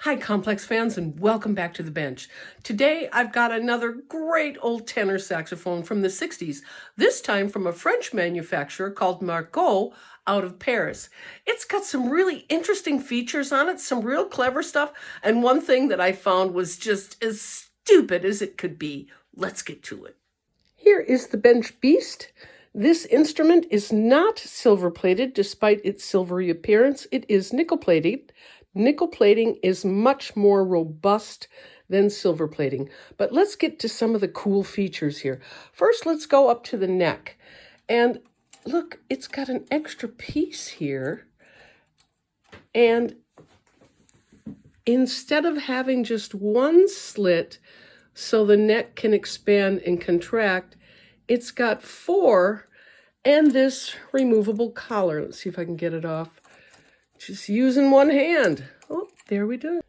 Hi, Complex fans, and welcome back to the bench. Today, I've got another great old tenor saxophone from the 60s, this time from a French manufacturer called Margot out of Paris. It's got some really interesting features on it, some real clever stuff, and one thing that I found was just as stupid as it could be. Let's get to it. Here is the Bench Beast. This instrument is not silver-plated, despite its silvery appearance. It is nickel-plated. Nickel plating is much more robust than silver plating. But let's get to some of the cool features here. First, let's go up to the neck. And look, it's got an extra piece here. And instead of having just one slit so the neck can expand and contract, it's got four and this removable collar. Let's see if I can get it off. Just using one hand. Oh, there we do.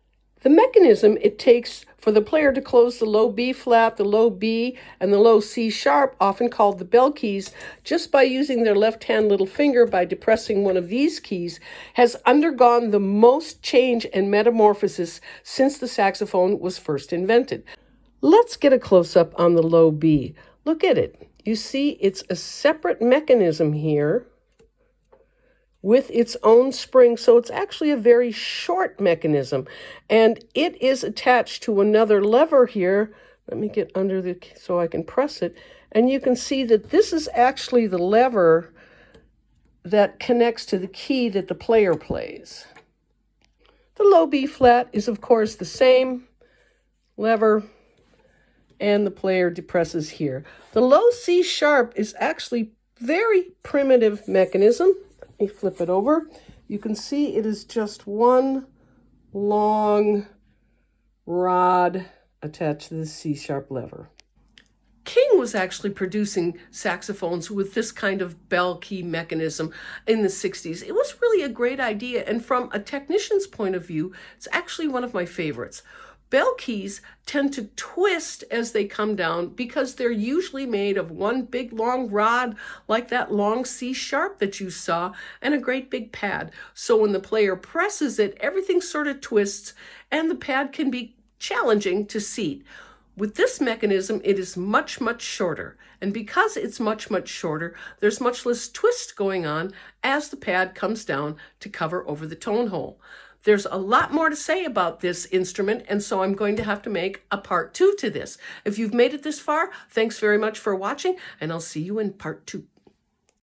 The mechanism it takes for the player to close the low B flat, the low B, and the low C sharp, often called the bell keys, just by using their left-hand little finger by depressing one of these keys, has undergone the most change and metamorphosis since the saxophone was first invented. Let's get a close-up on the low B. Look at it. You see, it's a separate mechanism here with its own spring, so it's actually a very short mechanism, and it is attached to another lever here. Let me get under the so I can press it, and you can see that this is actually the lever that connects to the key that the player plays. The low B flat is, of course, the same lever, and the player depresses here. The low C sharp is actually very primitive mechanism. Let me flip it over. You can see it is just one long rod attached to the C-sharp lever. King was actually producing saxophones with this kind of bell key mechanism in the 60s. It was really a great idea, and from a technician's point of view, it's actually one of my favorites. Bell keys tend to twist as they come down because they're usually made of one big long rod like that long C sharp that you saw and a great big pad. So when the player presses it, everything sort of twists and the pad can be challenging to seat. With this mechanism, it is much, much shorter. And because it's much, much shorter, there's much less twist going on as the pad comes down to cover over the tone hole. There's a lot more to say about this instrument, and so I'm going to have to make a part 2 to this. If you've made it this far, thanks very much for watching, and I'll see you in part 2.